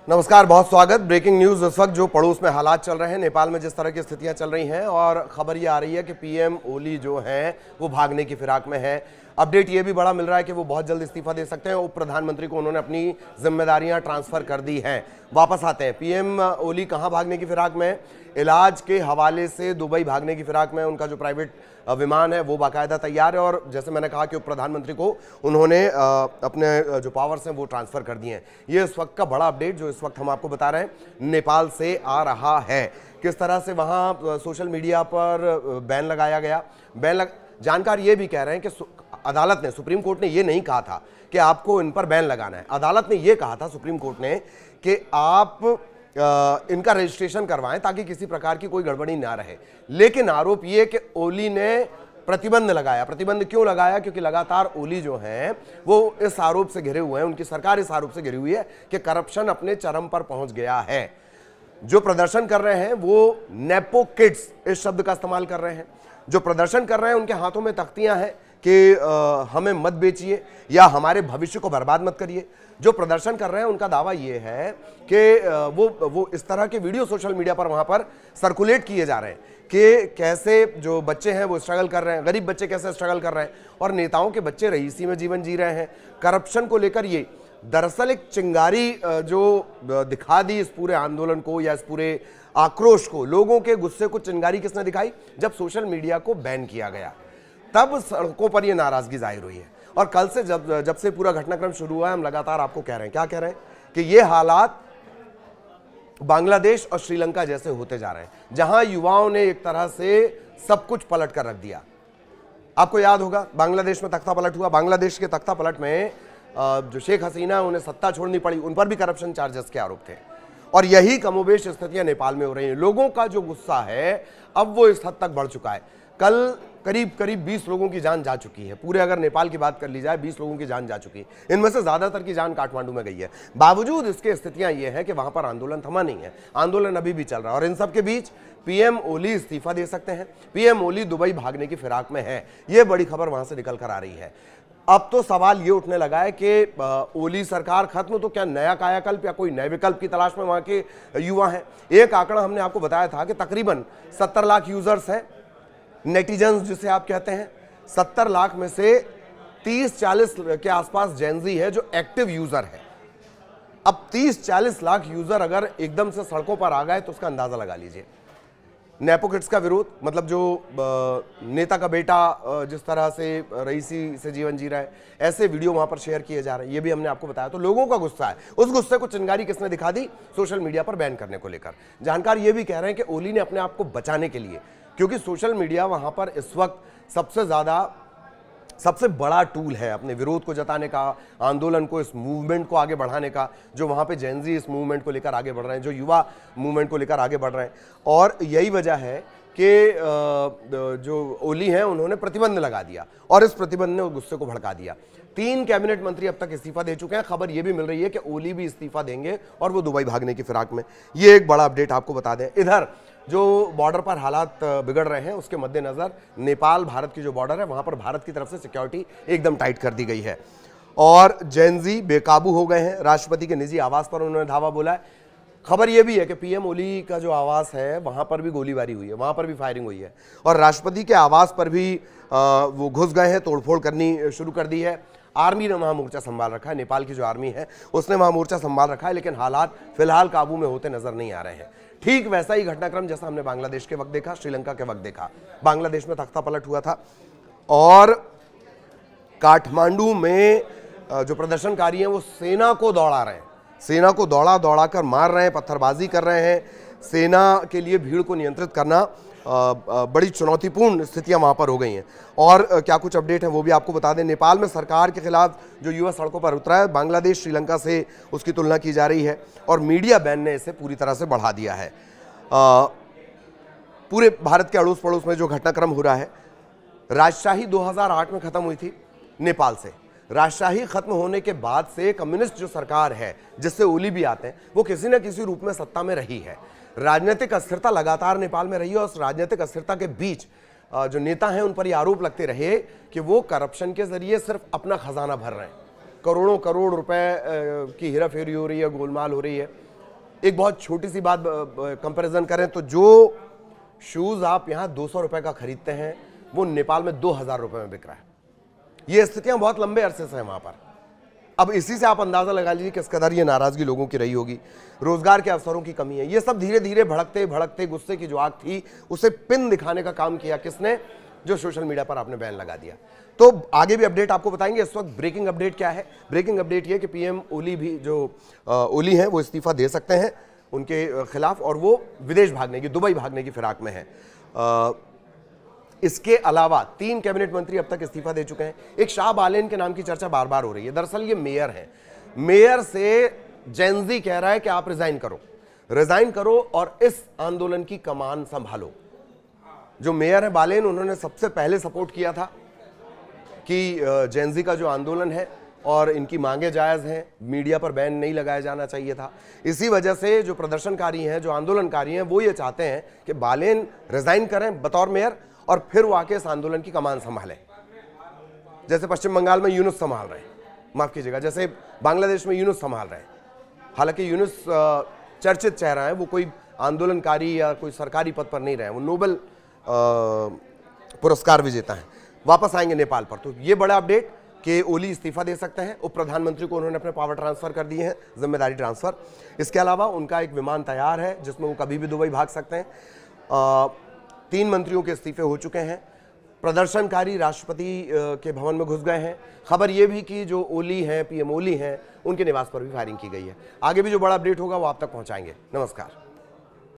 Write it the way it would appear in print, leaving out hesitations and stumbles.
नमस्कार, बहुत स्वागत। ब्रेकिंग न्यूज इस वक्त जो पड़ोस में हालात चल रहे हैं, नेपाल में जिस तरह की स्थितियां चल रही हैं और खबर ये आ रही है कि पीएम ओली जो हैं वो भागने की फिराक में है। अपडेट ये भी बड़ा मिल रहा है कि वो बहुत जल्द इस्तीफा दे सकते हैं। उप प्रधानमंत्री को उन्होंने अपनी जिम्मेदारियां ट्रांसफर कर दी हैं। वापस आते हैं, पीएम ओली कहां भागने की फिराक में? इलाज के हवाले से दुबई भागने की फिराक में। उनका जो प्राइवेट विमान है वो बाकायदा तैयार है और जैसे मैंने कहा कि उप प्रधानमंत्री को उन्होंने अपने जो पावर्स हैं वो ट्रांसफर कर दिए हैं। ये इस वक्त का बड़ा अपडेट जो इस वक्त हम आपको बता रहे हैं नेपाल से आ रहा है। किस तरह से वहाँ सोशल मीडिया पर बैन लगाया गया। जानकार ये भी कह रहे हैं कि अदालत ने, सुप्रीम कोर्ट ने ये नहीं कहा था कि आपको इन पर बैन लगाना है। अदालत ने ये कहा था, सुप्रीम कोर्ट ने, कि आप इनका रजिस्ट्रेशन करवाएं ताकि किसी प्रकार की कोई गड़बड़ी ना रहे। लेकिन आरोप ये कि ओली ने प्रतिबंध लगाया। प्रतिबंध क्यों लगाया? क्योंकि लगातार ओली जो हैं वो इस आरोप से घिरे हुए हैं, उनकी सरकार इस आरोप से घिरी हुई है कि करप्शन अपने चरम पर पहुंच गया है। जो प्रदर्शन कर रहे हैं वो नेपो किड्स इस शब्द का इस्तेमाल कर रहे हैं। जो प्रदर्शन कर रहे हैं उनके हाथों में तख्तियां हैं कि हमें मत बेचिए या हमारे भविष्य को बर्बाद मत करिए। जो प्रदर्शन कर रहे हैं उनका दावा यह है कि वो इस तरह के वीडियो सोशल मीडिया पर वहां पर सर्कुलेट किए जा रहे हैं कि कैसे जो बच्चे हैं वो स्ट्रगल कर रहे हैं, गरीब बच्चे कैसे स्ट्रगल कर रहे हैं और नेताओं के बच्चे रईसी में जीवन जी रहे हैं। करप्शन को लेकर ये दरअसल एक चिंगारी जो दिखा दी इस पूरे आंदोलन को या इस पूरे आक्रोश को, लोगों के गुस्से को चिंगारी किसने दिखाई? जब सोशल मीडिया को बैन किया गया तब सड़कों पर यह नाराजगी जाहिर हुई है। और कल से जब से पूरा घटनाक्रम शुरू हुआ है, हम लगातार आपको कह रहे हैं, क्या कह रहे हैं कि ये हालात बांग्लादेश और श्रीलंका जैसे होते जा रहे हैं, जहां युवाओं ने एक तरह से सब कुछ पलट कर रख दिया। आपको याद होगा बांग्लादेश में तख्ता पलट हुआ। बांग्लादेश के तख्ता पलट में जो शेख हसीना उन्हें सत्ता छोड़नी पड़ी, उन पर भी करप्शन चार्जेस के आरोप थे। और यही कमोबेश स्थितियां नेपाल में हो रही हैं। लोगों का जो गुस्सा है अब वो इस हद तक बढ़ चुका है। कल करीब 20 लोगों की जान जा चुकी है। पूरे अगर नेपाल की बात कर ली जाए 20 लोगों की जान जा चुकी है। इनमें से ज्यादातर की जान काठमांडू में गई है। बावजूद इसके स्थितियां ये हैं कि वहां पर आंदोलन थमा नहीं है, आंदोलन अभी भी चल रहा है। और इन सब के बीच पीएम ओली इस्तीफा दे सकते हैं। पीएम ओली दुबई भागने की फिराक में है। यह बड़ी खबर वहां से निकल कर आ रही है। अब तो सवाल ये उठने लगा है कि ओली सरकार खत्म तो क्या नया कायाकल्प या कोई नए विकल्प की तलाश में वहां के युवा हैं। एक आंकड़ा हमने आपको बताया था कि तकरीबन 70 लाख यूजर्स हैं, नेटिजन्स जिसे आप कहते हैं। 70 लाख में से 30-40 के आसपास जेनजी है जो एक्टिव यूजर है। अब 30-40 लाख यूजर अगर एकदम से सड़कों पर आ गए तो उसका अंदाजा लगा लीजिए। नेपो किड्स का विरोध, मतलब जो नेता का बेटा जिस तरह से रईसी से जीवन जी रहा है, ऐसे वीडियो वहां पर शेयर किए जा रहे हैं, ये भी हमने आपको बताया। तो लोगों का गुस्सा है, उस गुस्से को चिंगारी किसने दिखा दी? सोशल मीडिया पर बैन करने को लेकर। जानकार ये भी कह रहे हैं कि ओली ने अपने आप को बचाने के लिए, क्योंकि सोशल मीडिया वहां पर इस वक्त सबसे बड़ा टूल है अपने विरोध को जताने का, आंदोलन को, इस मूवमेंट को आगे बढ़ाने का, जो वहां पे जेनजी इस मूवमेंट को लेकर आगे बढ़ रहे हैं, जो युवा मूवमेंट को लेकर आगे बढ़ रहे हैं। और यही वजह है कि जो ओली हैं उन्होंने प्रतिबंध लगा दिया और इस प्रतिबंध ने गुस्से को भड़का दिया। 3 कैबिनेट मंत्री अब तक इस्तीफा दे चुके हैं। खबर यह भी मिल रही है कि ओली भी इस्तीफा देंगे और वो दुबई भागने की फिराक में। ये एक बड़ा अपडेट आपको बता दें। इधर जो बॉर्डर पर हालात बिगड़ रहे हैं उसके मद्देनजर नेपाल भारत की जो बॉर्डर है वहां पर भारत की तरफ से सिक्योरिटी एकदम टाइट कर दी गई है और जेनजी बेकाबू हो गए हैं। राष्ट्रपति के निजी आवास पर उन्होंने धावा बोला है। खबर यह भी है कि पीएम ओली का जो आवास है वहां पर भी गोलीबारी हुई है, वहां पर भी फायरिंग हुई है और राष्ट्रपति के आवास पर भी वो घुस गए हैं, तोड़फोड़ करनी शुरू कर दी है। आर्मी ने वहां मोर्चा संभाल रखा है, नेपाल की जो आर्मी है उसने वहां मोर्चा संभाल रखा है, लेकिन हालात फिलहाल काबू में होते नजर नहीं आ रहे हैं। ठीक वैसा ही घटनाक्रम जैसा हमने बांग्लादेश के वक्त देखा, श्रीलंका के वक्त देखा। बांग्लादेश में तख्ता पलट हुआ था और काठमांडू में जो प्रदर्शनकारी हैं वो सेना को दौड़ा रहे हैं, सेना को दौड़ा कर मार रहे हैं, पत्थरबाजी कर रहे हैं। सेना के लिए भीड़ को नियंत्रित करना बड़ी चुनौतीपूर्ण स्थितियां वहां पर हो गई हैं। और क्या कुछ अपडेट है वो भी आपको बता दें। नेपाल में सरकार के खिलाफ जो युवा सड़कों पर उतरा है, बांग्लादेश श्रीलंका से उसकी तुलना की जा रही है और मीडिया बैन ने इसे पूरी तरह से बढ़ा दिया है। पूरे भारत के अड़ोस पड़ोस में जो घटनाक्रम हो रहा है, राजशाही 2008 में खत्म हुई थी नेपाल से। राजशाही खत्म होने के बाद से कम्युनिस्ट जो सरकार है जिससे ओली भी आते हैं वो किसी न किसी रूप में सत्ता में रही है। राजनीतिक अस्थिरता लगातार नेपाल में रही है और उस राजनीतिक अस्थिरता के बीच जो नेता हैं उन पर ये आरोप लगते रहे कि वो करप्शन के जरिए सिर्फ अपना खजाना भर रहे हैं। करोड़ों करोड़ रुपए की हेराफेरी हो रही है, गोलमाल हो रही है एक बहुत छोटी सी बात कंपैरिजन करें तो जो शूज आप यहां 200 रुपए का खरीदते हैं वो नेपाल में 2000 रुपए में बिक रहा है। ये स्थितियां बहुत लंबे अरसे से हैं वहां पर। अब इसी से आप अंदाजा लगा लीजिए किस कदर ये नाराजगी लोगों की रही होगी। रोजगार के अवसरों की कमी है। ये सब धीरे धीरे भड़कते भड़कते गुस्से की जो आग थी उसे पिन दिखाने का काम किया किसने? जो सोशल मीडिया पर आपने बैन लगा दिया। तो आगे भी अपडेट आपको बताएंगे। इस वक्त ब्रेकिंग अपडेट क्या है? ब्रेकिंग अपडेट ये कि पीएम ओली भी जो ओली हैं वो इस्तीफा दे सकते हैं उनके खिलाफ, और वो विदेश भागने की, दुबई भागने की फिराक में है। इसके अलावा 3 कैबिनेट मंत्री अब तक इस्तीफा दे चुके हैं। एक शाह बालेन के नाम की चर्चा बार बार हो रही है। दरअसल ये मेयर हैं। मेयर से जेनजी कह रहा है कि आप रिजाइन करो और इस आंदोलन की कमान संभालो। जो मेयर है बालेन, उन्होंने सबसे पहले सपोर्ट किया था कि जेनजी का जो आंदोलन है और इनकी मांगे जायज हैं, मीडिया पर बैन नहीं लगाया जाना चाहिए था। इसी वजह से जो प्रदर्शनकारी हैं, जो आंदोलनकारी हैं, वो ये चाहते हैं कि बालेन रिजाइन करें बतौर मेयर और फिर वो आके इस आंदोलन की कमान संभालें। जैसे पश्चिम बंगाल में यूनुस संभाल रहे हैं, माफ कीजिएगा, जैसे बांग्लादेश में यूनुस संभाल रहे हैं। हालांकि यूनुस चर्चित चेहरा है, वो कोई आंदोलनकारी या कोई सरकारी पद पर नहीं रहे, वो नोबेल पुरस्कार विजेता है। वापस आएंगे नेपाल पर। तो ये बड़ा अपडेट कि ओली इस्तीफा दे सकते हैं। उप प्रधानमंत्री को उन्होंने अपने पावर ट्रांसफर कर दिए हैं, जिम्मेदारी ट्रांसफर। इसके अलावा उनका एक विमान तैयार है जिसमें वो कभी भी दुबई भाग सकते हैं। 3 मंत्रियों के इस्तीफे हो चुके हैं। प्रदर्शनकारी राष्ट्रपति के भवन में घुस गए हैं। खबर यह भी कि जो ओली हैं, पीएम ओली हैं, उनके निवास पर भी फायरिंग की गई है। आगे भी जो बड़ा अपडेट होगा वो आप तक पहुंचाएंगे। नमस्कार।